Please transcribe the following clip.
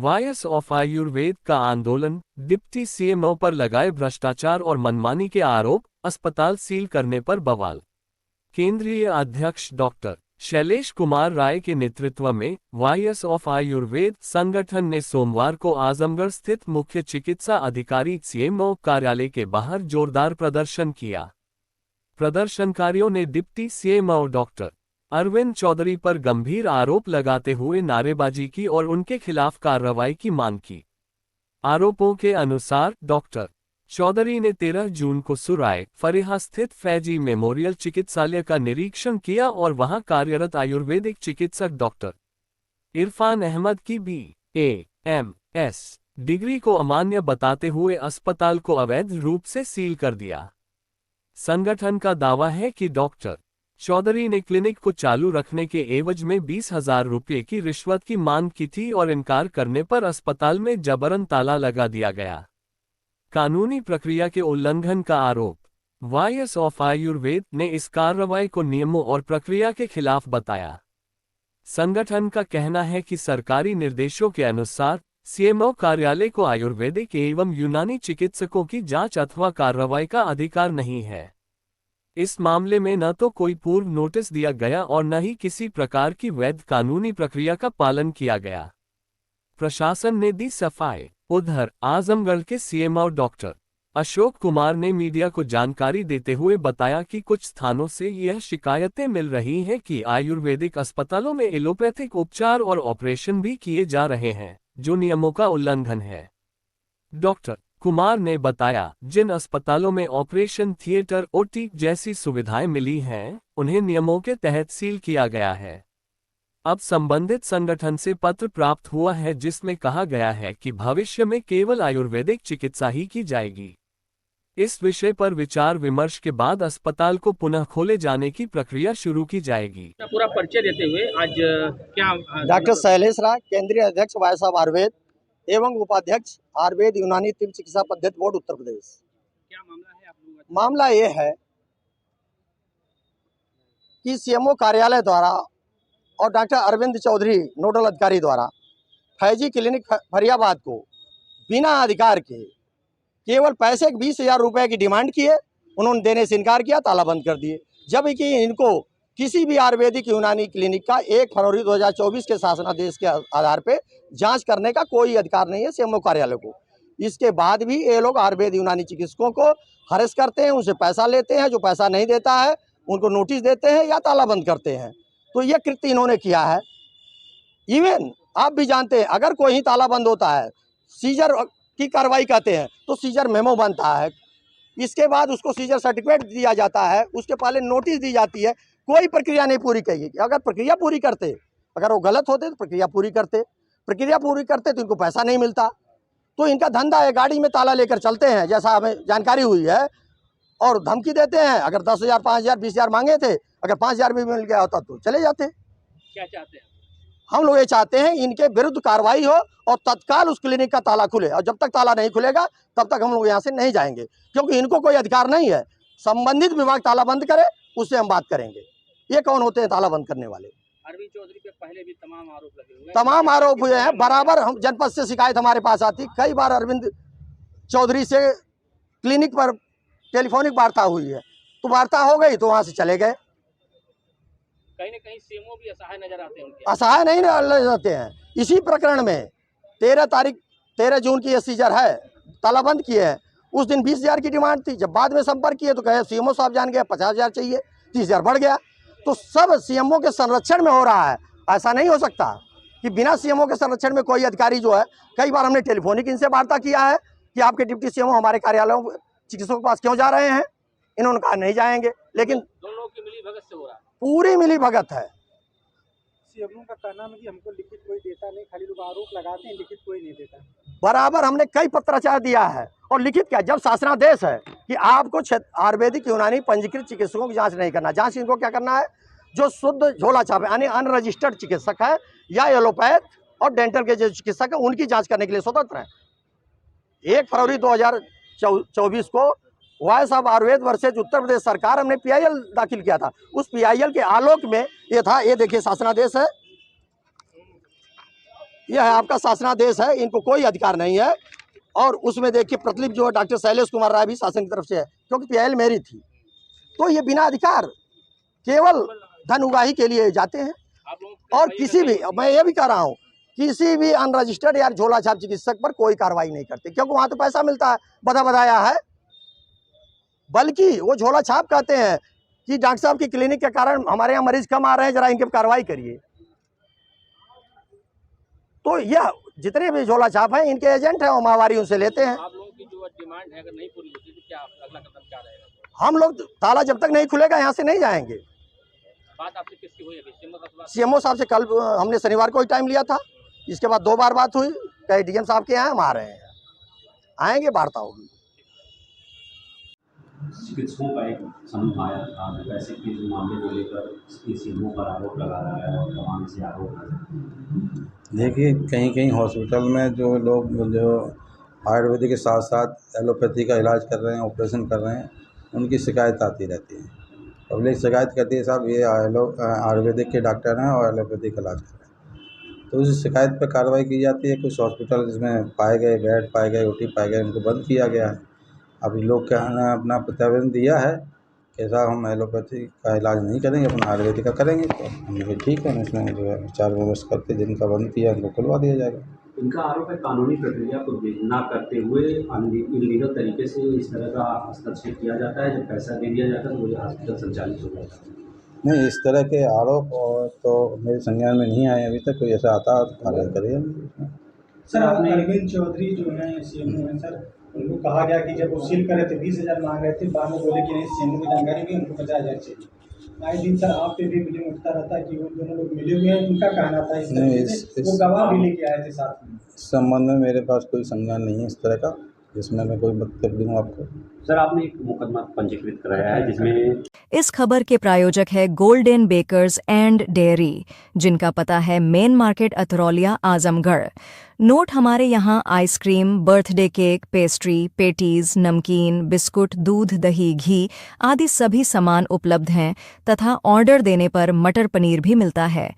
Voice of Ayurveda का आंदोलन, deputy CMO पर लगाए भ्रष्टाचार और मनमानी के आरोप, अस्पताल सील करने पर बवाल। केंद्रीय अध्यक्ष डॉक्टर शैलेश कुमार राय के नेतृत्व में वॉइस ऑफ आयुर्वेद संगठन ने सोमवार को आजमगढ़ स्थित मुख्य चिकित्सा अधिकारी सीएमओ कार्यालय के बाहर जोरदार प्रदर्शन किया। प्रदर्शनकारियों ने deputy CMO doctor Arvind Chaudhary पर गंभीर आरोप लगाते हुए नारेबाजी की और उनके खिलाफ कार्रवाई की मांग की। आरोपों के अनुसार डॉक्टर चौधरी ने 13 जून को सुराय फरेहा स्थित फैजी मेमोरियल चिकित्सालय का निरीक्षण किया और वहां कार्यरत आयुर्वेदिक चिकित्सक डॉक्टर इरफान अहमद की BAMS डिग्री को अमान्य बताते हुए अस्पताल को अवैध रूप से सील कर दिया। संगठन का दावा है कि डॉक्टर चौधरी ने क्लिनिक को चालू रखने के एवज में 20,000 रुपये की रिश्वत की मांग की थी और इनकार करने पर अस्पताल में जबरन ताला लगा दिया गया। कानूनी प्रक्रिया के उल्लंघन का आरोप। वॉइस ऑफ आयुर्वेद ने इस कार्रवाई को नियमों और प्रक्रिया के खिलाफ बताया। संगठन का कहना है कि सरकारी निर्देशों के अनुसार सीएमओ कार्यालय को आयुर्वेदिक एवं यूनानी चिकित्सकों की जांच अथवा कार्रवाई का अधिकार नहीं है। इस मामले में न तो कोई पूर्व नोटिस दिया गया और न ही किसी प्रकार की वैध कानूनी प्रक्रिया का पालन किया गया। प्रशासन ने दी सफाई। उधर आजमगढ़ के सीएमओ डॉक्टर अशोक कुमार ने मीडिया को जानकारी देते हुए बताया कि कुछ स्थानों से यह शिकायतें मिल रही हैं कि आयुर्वेदिक अस्पतालों में एलोपैथिक उपचार और ऑपरेशन भी किए जा रहे हैं, जो नियमों का उल्लंघन है। डॉक्टर कुमार ने बताया, जिन अस्पतालों में ऑपरेशन थिएटर OT जैसी सुविधाएं मिली हैं, उन्हें नियमों के तहत सील किया गया है। अब संबंधित संगठन से पत्र प्राप्त हुआ है जिसमें कहा गया है कि भविष्य में केवल आयुर्वेदिक चिकित्सा ही की जाएगी। इस विषय पर विचार विमर्श के बाद अस्पताल को पुनः खोले जाने की प्रक्रिया शुरू की जाएगी। पूरा परिचय देते हुए आज क्या डॉक्टर शैलेश राय, केंद्रीय अध्यक्ष वॉइस ऑफ आयुर्वेद एवं उपाध्यक्ष आयुर्वेद यूनानी तीव्र चिकित्सा पद्धति बोर्ड उत्तर प्रदेश। क्या मामला है आप लोगों का? मामला ये है कि सीएमओ कार्यालय द्वारा और डॉक्टर अरविंद चौधरी नोडल अधिकारी द्वारा फैजी क्लिनिक फरियाबाद को बिना अधिकार के केवल पैसे 20,000 रुपये की डिमांड किए, उन्होंने देने से इनकार किया, ताला बंद कर दिए। जबकि इनको किसी भी आयुर्वेदिक यूनानी क्लिनिक का 1 फरवरी 2024 के शासनादेश के आधार पे जांच करने का कोई अधिकार नहीं है सीएमओ कार्यालय को। इसके बाद भी ये लोग आयुर्वेद यूनानी चिकित्सकों को हरेस करते हैं, उनसे पैसा लेते हैं, जो पैसा नहीं देता है उनको नोटिस देते हैं या ताला बंद करते हैं। तो ये कृत्य इन्होंने किया है। इवन आप भी जानते हैं, अगर कोई ही ताला बंद होता है, सीजर की कार्रवाई कहते हैं, तो सीजर मेमो बनता है, इसके बाद उसको सीजर सर्टिफिकेट दिया जाता है, उसके पहले नोटिस दी जाती है। कोई प्रक्रिया नहीं पूरी की। अगर प्रक्रिया पूरी करते, अगर वो गलत होते तो प्रक्रिया पूरी करते तो इनको पैसा नहीं मिलता। तो इनका धंधा है, गाड़ी में ताला लेकर चलते हैं, जैसा हमें जानकारी हुई है, और धमकी देते हैं। अगर 10,000, 5,000, 20,000 मांगे थे, अगर 5,000 भी मिल गया होता तो चले जाते। क्या चाहते हैं हम लोग ये चाहते हैं इनके विरुद्ध कार्रवाई हो और तत्काल उस क्लिनिक का ताला खुले, और जब तक ताला नहीं खुलेगा तब तक हम लोग यहाँ से नहीं जाएंगे, क्योंकि इनको कोई अधिकार नहीं है। संबंधित विभाग ताला बंद करे, उससे हम बात करेंगे। ये कौन होते हैं ताला बंद करने वाले? अरविंद चौधरी पे पहले भी तमाम आरोप लगे हुए हैं। तमाम आरोप हुए हैं, बराबर हम जनपद से शिकायत हमारे पास आती। कई बार अरविंद चौधरी से क्लिनिक पर टेलीफोनिक वार्ता हुई है, तो वार्ता हो गई तो वहाँ से चले गए। कहीं न कहीं सीएमओ भी असहाय नजर आते हैं उनके। असहाय नहीं नजर आते हैं। इसी प्रकरण में 13 जून की ये सीजर है, तालाबंद किए हैं। उस दिन 20,000 की डिमांड थी, जब बाद में संपर्क किए तो कहे सीएमओ साहब जान गया 50,000 चाहिए, 30,000 बढ़ गया। तो सब सीएमओ के संरक्षण में हो रहा है। ऐसा नहीं हो सकता कि बिना सीएमओ के संरक्षण में कोई अधिकारी जो है। कई बार हमने टेलीफोनिक इनसे वार्ता किया है कि आपके डिप्टी सीएमओ हमारे कार्यालयों चिकित्सकों के पास क्यों जा रहे हैं, इन्होंने कहा नहीं जाएंगे। लेकिन दोनों की मिलीभगत से हो रहा है, पूरी मिलीभगत है। सीएमओ का कहना है कि हमको लिखित कोई देता नहीं, खाली लोग आरोप लगाते हैं, लिखित कोई नहीं देता। बराबर हमने कई पत्राचार दिया है, और लिखित क्या, जब शासनादेश है कि आपको आयुर्वेदिक यूनानी पंजीकृत चिकित्सकों की जांच नहीं करना। जांच इनको क्या करना है, जो शुद्ध झोला छाप यानी अनरजिस्टर्ड चिकित्सक है या एलोपैथ और डेंटल के जो चिकित्सक है, उनकी जांच करने के लिए स्वतंत्र है। 1 फरवरी 2024 को voice of Ayurveda versus Uttar Pradesh सरकार हमने PIL दाखिल किया था। उस PIL के आलोक में ये था, ये देखिए शासनादेश है, यह है आपका शासनादेश है, इनको कोई अधिकार नहीं है। और उसमें देखिए प्रतिलिप जो है डॉक्टर शैलेश कुमार राय भी शासन की तरफ से है, क्योंकि पीआईएल मेरी थी। तो ये बिना अधिकार केवल धन उगाही के लिए जाते हैं। आप लोग और किसी भी, मैं ये भी कह रहा हूँ, किसी भी अनरजिस्टर्ड या झोला छाप चिकित्सक पर कोई कार्रवाई नहीं करते, क्योंकि वहाँ तो पैसा मिलता है, बधाया है। बल्कि वो झोला छाप कहते हैं कि डॉक्टर साहब की क्लिनिक के कारण हमारे यहाँ मरीज कम आ रहे हैं, जरा इनके पर कार्रवाई करिए। तो यह जितने भी झोला छाप हैं इनके एजेंट हैं, वो माहवारी उनसे लेते हैं। आप लोगों की जो डिमांड है अगर नहीं पूरी होती तो क्या अगला कदम क्या रहेगा? हम लोग ताला जब तक नहीं खुलेगा यहाँ से नहीं जाएंगे। बात आपसे किसकी हुई अभी? सीएमओ साहब से बात? सीएमओ साहब से कल हमने शनिवार को ही टाइम लिया था, इसके बाद 2 बार बात हुई। कहीं डीएम साहब के यहाँ हम आ रहे हैं, आएंगे, वार्ता होगी। चिकित्सकों का एक समूह आया था पैसे के जो मामले को लेकर सीएमओ पर आरोप लगा रहा है और तमाम से आरोप लगा रहा है। देखिए, कहीं कहीं हॉस्पिटल में जो लोग जो आयुर्वेदिक के साथ साथ एलोपैथी का इलाज कर रहे हैं, ऑपरेशन कर रहे हैं, उनकी शिकायत आती रहती है। पब्लिक शिकायत करती है, साहब ये आयुर्वेदिक के डॉक्टर हैं और एलोपैथिक इलाज कर रहे हैं। तो उस शिकायत पर कार्रवाई की जाती है। कुछ हॉस्पिटल जिसमें पाए गए बेड पाए गए, ओटी पाए गए, उनको बंद किया गया है। अभी लोग क्या है, अपना प्रतिवेदन दिया है कि साहब हम एलोपैथी का इलाज नहीं करेंगे, अपना आयुर्वेदिक का करेंगे। तो हमने कहा ठीक है, इसमें जो है विचार विमर्श करके जिनका बंद किया उनको खुलवा दिया जाएगा। इनका आरोप है कानूनी प्रक्रिया को ना करते हुए इलीगल तरीके से इस तरह का हस्तक्षेप किया जाता है। जब पैसा दे दिया जाता है तो वो हॉस्पिटल संचालित हो जाता है। नहीं, इस तरह के आरोप और तो मेरे संज्ञान में नहीं आए अभी तक। कोई ऐसा आता है तो कार्रवाई करेंगे। सर आपने अरविंद चौधरी जो है सीएमओ हैं सर, उनको कहा गया कि जब वो सील करे थे 20,000 मांग रहे थे, बाद में बोले कि नहीं, सीएमओ की जानकारी भी उनको 50,000 चाहिए। आए दिन सर आप पे भी मुझे उठता रहता है कि वो दोनों लोग मिले हुए हैं, उनका कहना था इस तरीके से, वो गवाह भी लेके आए थे साथ में। इस संबंध में मेरे पास कोई संज्ञान नहीं है इस तरह का जिसमें मैं कोई वक्तव्य दूँ आपको। सर आपने एक मुकदमा पंजीकृत कराया है जिसमें इस खबर के प्रायोजक है गोल्डन बेकर्स एंड डेयरी, जिनका पता है मेन मार्केट अथरौलिया आजमगढ़। नोट हमारे यहाँ ice cream, birthday cake, pastry, patties, नमकीन, बिस्कुट, दूध, दही, घी आदि सभी सामान उपलब्ध हैं तथा ऑर्डर देने पर मटर पनीर भी मिलता है।